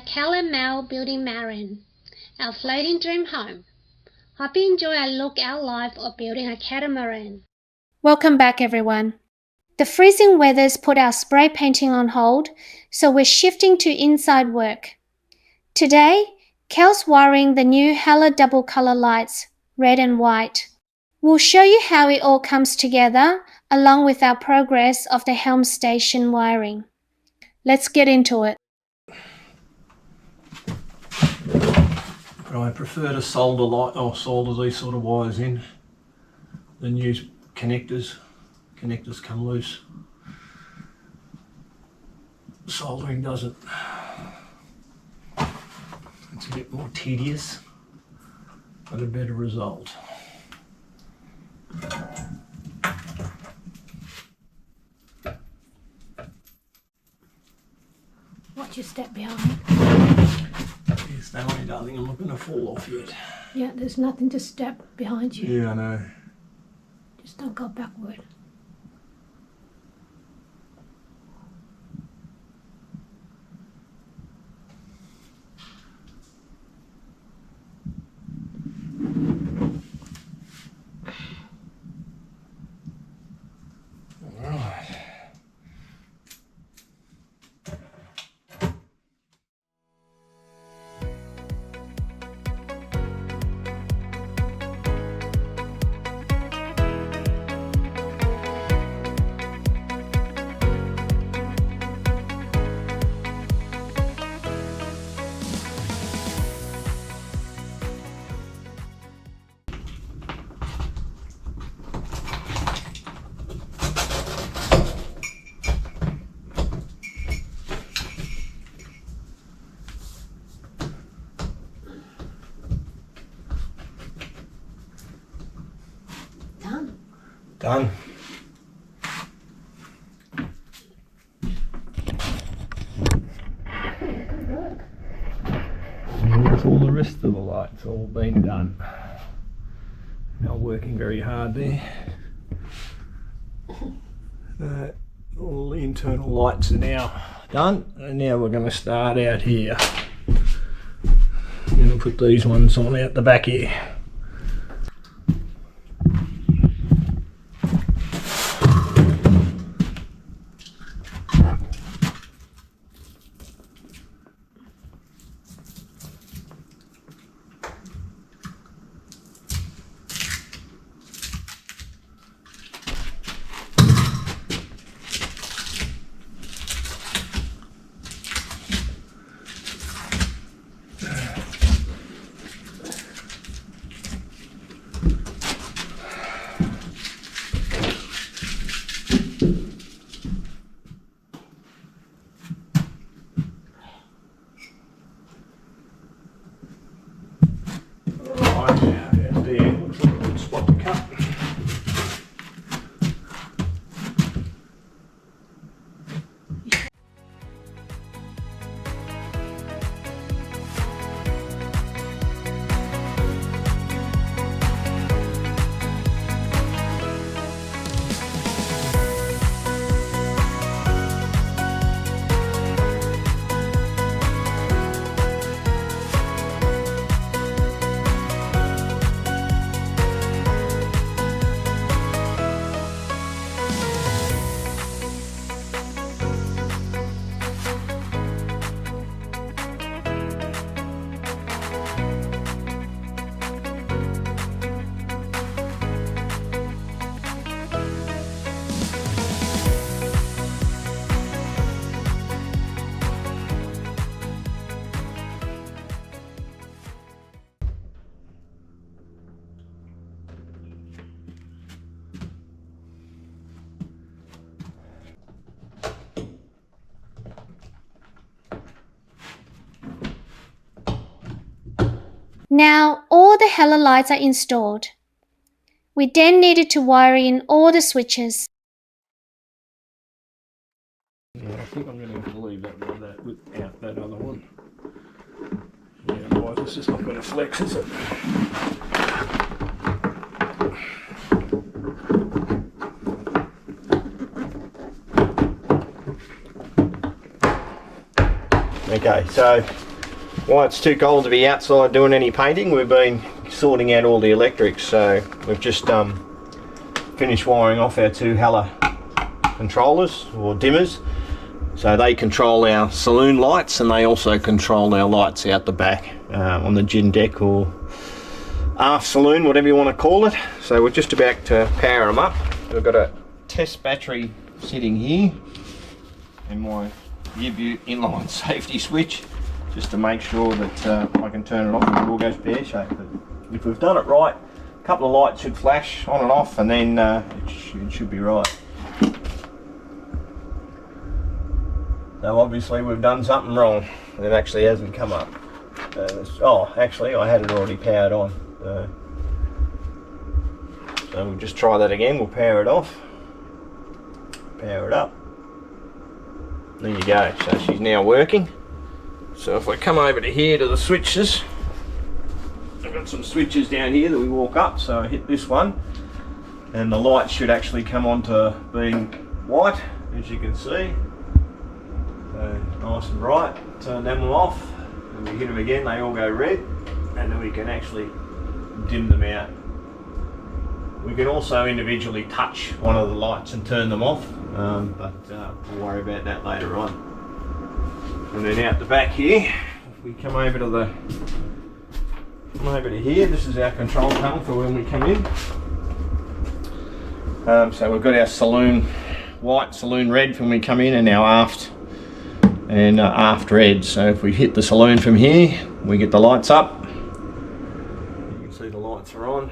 Cal and Mel building Marram, our floating dream home. Hope you enjoy our look at our life of building a catamaran. Welcome back, everyone. The freezing weather's put our spray painting on hold, so we're shifting to inside work. Today, Cal's wiring the new HELM double colour lights, red and white. We'll show you how it all comes together, along with our progress of the HELM station wiring. Let's get into it. But I prefer to solder these sort of wires in than use connectors. Connectors come loose. Soldering doesn't. It's a bit more tedious, but a better result. Watch your step behind. Yes, stay away, darling. I'm not going to fall off yet. Yeah, there's nothing to step behind you. Yeah, I know. Just don't go backward. Done. And with all the rest of the lights all been done. Now working very hard there. All the internal lights are now done, and now we're going to start out here. I'm going to put these ones on out the back here. Now all the HELM lights are installed. We then needed to wire in all the switches. Yeah, I think I'm going to have to leave that one without that other one. Yeah, otherwise it's just not going to flex, is it? Okay, so Why it's too cold to be outside doing any painting, we've been sorting out all the electrics, so we've just finished wiring off our 2 HELM controllers or dimmers, so they control our saloon lights and they also control our lights out the back on the gin deck or aft saloon, whatever you want to call it. So we're just about to power them up. We've got a test battery sitting here and my U-Boot inline safety switch, just to make sure that I can turn it off and it all goes pear-shaped. But if we've done it right, a couple of lights should flash on and off, and then it should be right. So obviously we've done something wrong. It actually hasn't come up. Oh, actually I had it already powered on. So we'll just try that again. We'll power it off, power it up. There you go. So she's now working. So if I come over to here to the switches, I've got some switches down here that we walk up. So I hit this one and the lights should actually come on to being white, as you can see. So nice and bright. Turn them off and we hit them again, they all go red, and then we can actually dim them out. We can also individually touch one of the lights and turn them off, but we'll worry about that later on. And then out the back here, if we come over to here, this is our control panel for when we come in. So we've got our saloon white, saloon red when we come in, and our aft and aft red. So if we hit the saloon from here, we get the lights up. You can see the lights are on.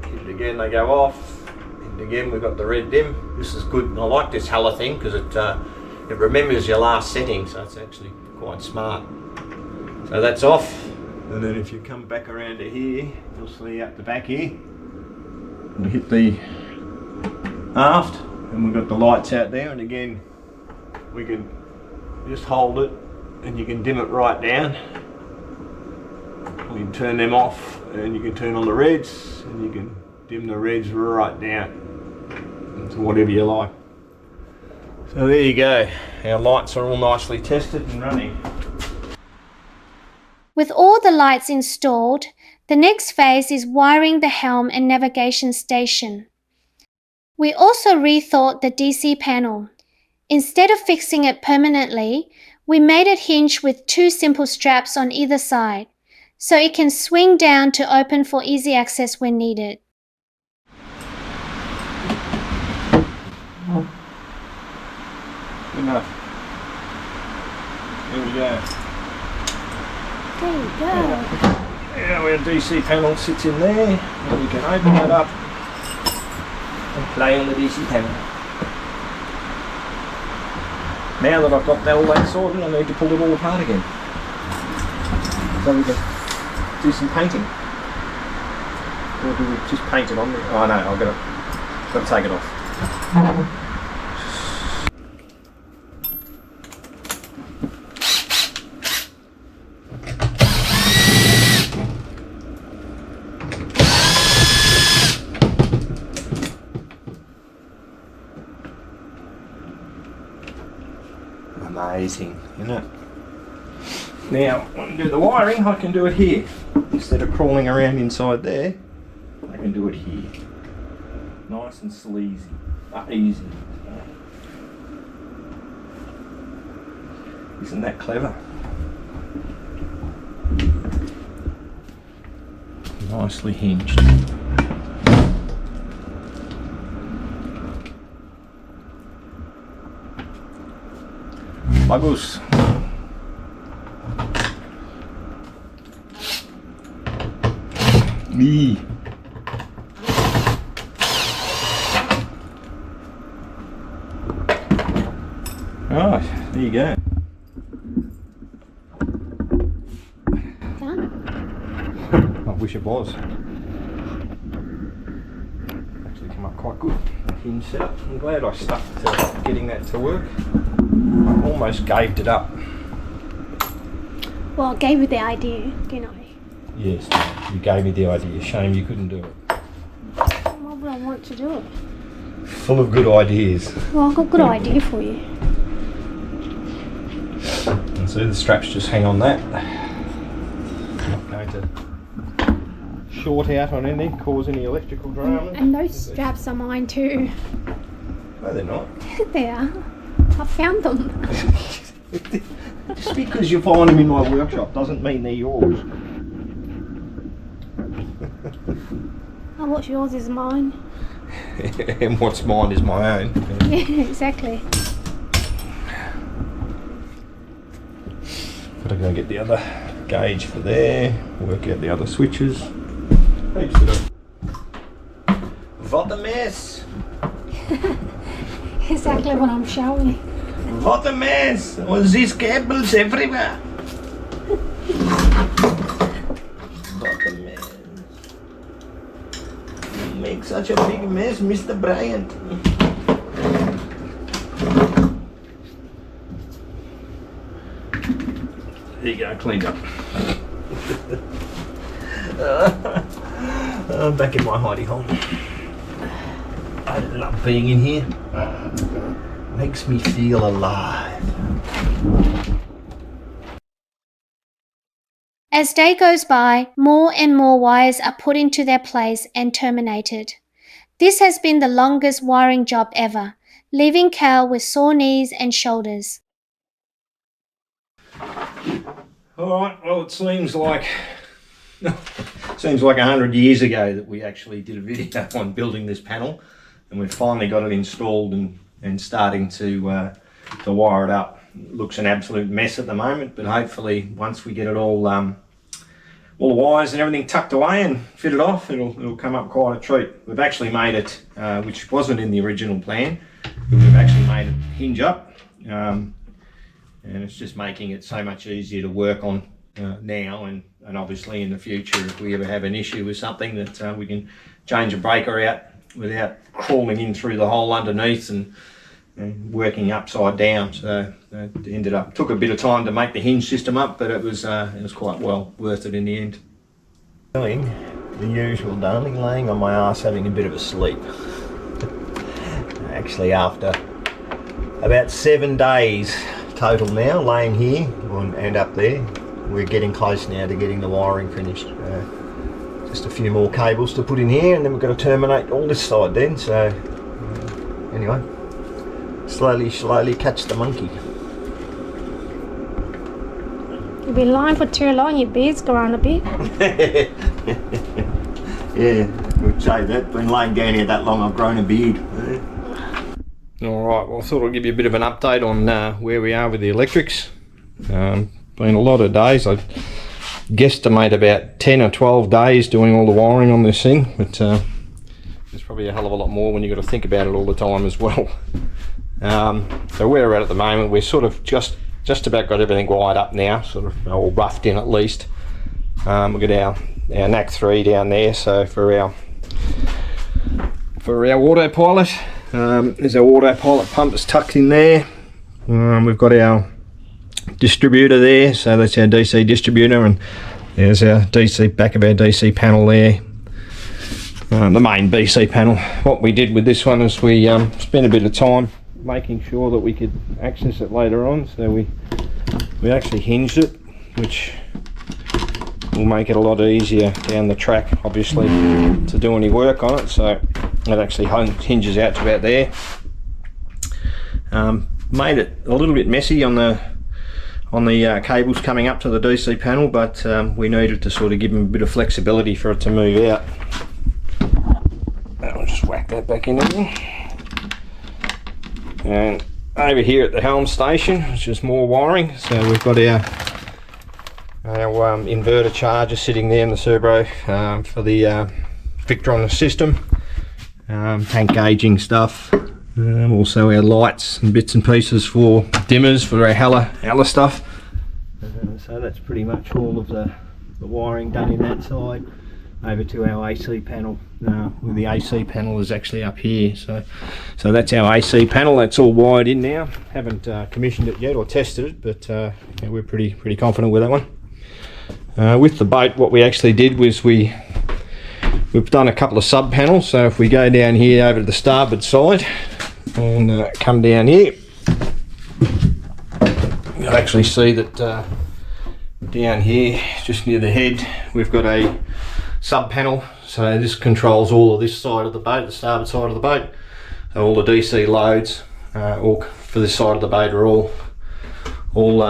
Hit it again, they go off. Hit it again, we've got the red dim. This is good. I like this HELM thing because it remembers your last setting, so it's actually quite smart. So that's off. And then if you come back around to here, you'll see out the back here, we hit the aft and we've got the lights out there, and again we can just hold it and you can dim it right down. You can turn them off and you can turn on the reds, and you can dim the reds right down to whatever you like. So there you go, our lights are all nicely tested and running. With all the lights installed, the next phase is wiring the helm and navigation station. We also rethought the DC panel. Instead of fixing it permanently, we made it hinge with 2 simple straps on either side, so it can swing down to open for easy access when needed. Good enough. There we go. There you go. Yeah, our DC panel sits in there, and we can open that up and play on the DC panel. Now that I've got all that sorted, I need to pull it all apart again, so we can do some painting. Or do we just paint it on there? Oh no, I've got to take it off. Amazing, isn't it? Now, when I do the wiring, I can do it here. Instead of crawling around inside there, I can do it here. Nice and sleazy. Easy. Isn't that clever? Nicely hinged. Bagus. Me. Right, there you go. Done. I wish it was. Actually come up quite good. Hinge setup. I'm glad I stuck to getting that to work. I almost gaved it up. Well, I gave you the idea, didn't I? Yes, you gave me the idea. Shame you couldn't do it. Why would I want to do it? Full of good ideas. Well, I've got a good idea for you. And so the straps just hang on that. to short out on anything, cause any electrical drama. And those straps are mine too. No, they're not. They are. I found them. Just because you find them in my workshop doesn't mean they're yours. Oh, what's yours is mine. And what's mine is my own. Yeah, exactly. Gotta go get the other gauge for there, work out the other switches. Heaps to do. What a mess! Exactly what I'm showing. What a mess! All these cables everywhere! What a mess! You make such a big mess, Mr. Bryant. There you go, cleaned up. I'm back in my hidey hole. I love being in here. Makes me feel alive. As day goes by, more and more wires are put into their place and terminated. This has been the longest wiring job ever, leaving Cal with sore knees and shoulders. Alright, well it seems like 100 years ago that we actually did a video on building this panel, and we've finally got it installed and starting to wire it up. It looks an absolute mess at the moment, but hopefully once we get it all the wires and everything tucked away and fitted off, it'll come up quite a treat. We've actually made it, which wasn't in the original plan, but we've actually made it hinge up, and it's just making it so much easier to work on now, and obviously in the future if we ever have an issue with something that we can change a breaker out without crawling in through the hole underneath and working upside down. So it took a bit of time to make the hinge system up, but it was quite well worth it in the end. Doing the usual, darling, laying on my ass having a bit of a sleep. Actually, after about 7 days total now laying here and up there, we're getting close now to getting the wiring finished. Just a few more cables to put in here, and then we've got to terminate all this side then. So anyway, slowly catch the monkey. You've been lying for too long, your beard's grown a bit. Yeah, we'd say that. Been laying down here that long, I've grown a beard. Alright, well I thought I'd give you a bit of an update on where we are with the electrics. Been a lot of days. I guesstimate about 10 or 12 days doing all the wiring on this thing, but there's probably a hell of a lot more when you've got to think about it all the time as well. So where we're at the moment, we're sort of just about got everything wired up now, sort of all roughed in at least. We've got our NAC 3 down there, so for our autopilot, there's our autopilot pump that's tucked in there. We've got our distributor there, so that's our DC distributor, and there's our DC, back of our DC panel there, the main BC panel. What we did with this one is we spent a bit of time making sure that we could access it later on, so we actually hinged it, which will make it a lot easier down the track obviously to do any work on it. So it actually hinges out to about there. Made it a little bit messy on the cables coming up to the DC panel, but we needed to sort of give them a bit of flexibility for it to move out. I'll just whack that back in there. And over here at the HELM station, it's just more wiring. So we've got our inverter charger sitting there in the servo for the Victron system, tank gauging stuff. Also our lights and bits and pieces for dimmers for our Hella stuff. So that's pretty much all of the wiring done in that side. Over to our AC panel. Well, the AC panel is actually up here. So that's our AC panel. That's all wired in now. Haven't commissioned it yet or tested it, but yeah, we're pretty confident with that one. With the boat, what we actually did was we've done a couple of sub panels. So if we go down here over to the starboard side and come down here, you'll actually see that down down here, just near the head, we've got a sub panel. So this controls all of this side of the boat, the starboard side of the boat. So all the DC loads, all for this side of the boat, are all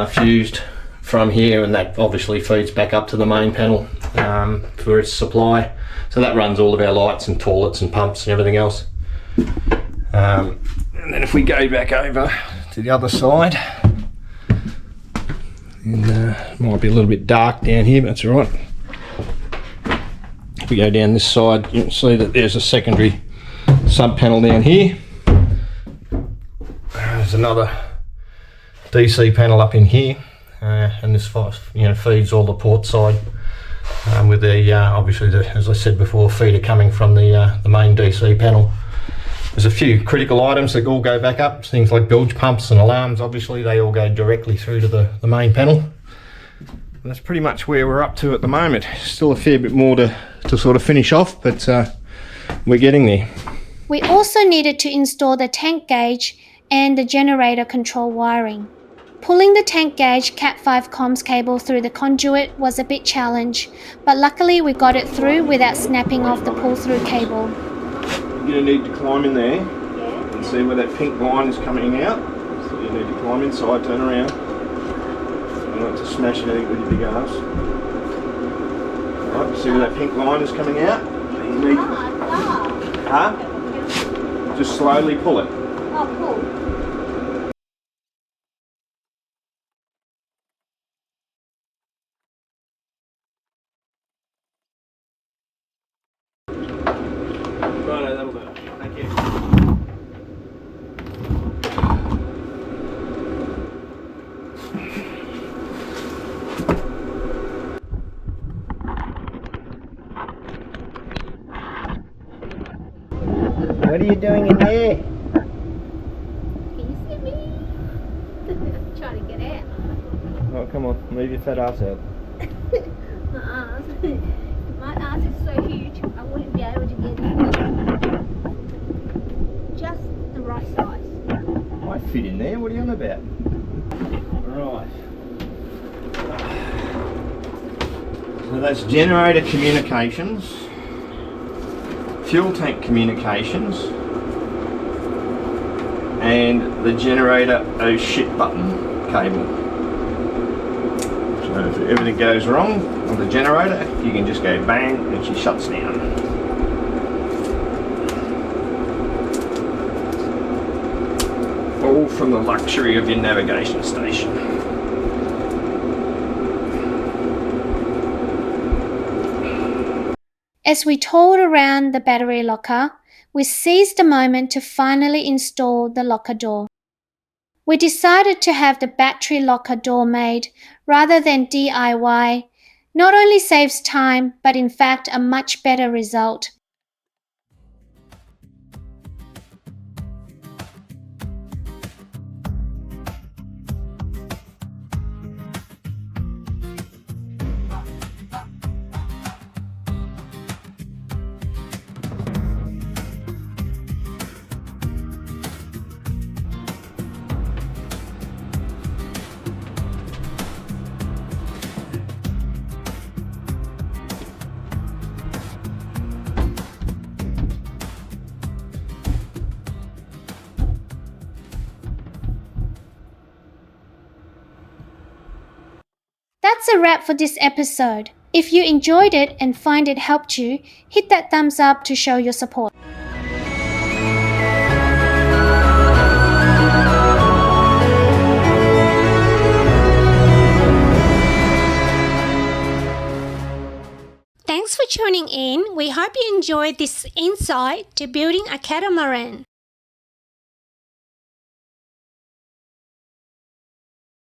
fused from here, and that obviously feeds back up to the main panel for its supply. So that runs all of our lights and toilets and pumps and everything else. And then if we go back over to the other side, and it might be a little bit dark down here, but that's all right. If we go down this side, you can see that there's a secondary sub panel down here. There's another DC panel up in here, and this feeds all the port side with the obviously as I said before, feeder coming from the main DC panel. There's a few critical items that all go back up, things like bilge pumps and alarms. Obviously they all go directly through to the main panel. And that's pretty much where we're up to at the moment. Still a fair bit more to sort of finish off, but we're getting there. We also needed to install the tank gauge and the generator control wiring. Pulling the tank gauge Cat5 comms cable through the conduit was a bit challenge, but luckily we got it through without snapping off the pull-through cable. You're going to need to climb in there and see where that pink line is coming out. So you need to climb inside, turn around. You don't want to smash anything with your big arse. Right, see where that pink line is coming out? You need to, just slowly pull it. Oh, pull. Righto, that'll do it. Thank you. What are you doing in there? Can you see me? Trying to get out. Oh, come on, leave your fat ass out. My ass. My ass is so huge, I wouldn't be able to get in. Just the right size. I fit in there, what are you on about? Right. So that's generator communications, fuel tank communications, and the generator oh shit button cable. So if everything goes wrong on the generator, you can just go bang and she shuts down. All from the luxury of your navigation station. As we toured around the battery locker, we seized the moment to finally install the locker door. We decided to have the battery locker door made rather than DIY. Not only saves time, but in fact a much better result. That's a wrap for this episode. If you enjoyed it and find it helped you, hit that thumbs up to show your support. Thanks for tuning in. We hope you enjoyed this insight to building a catamaran.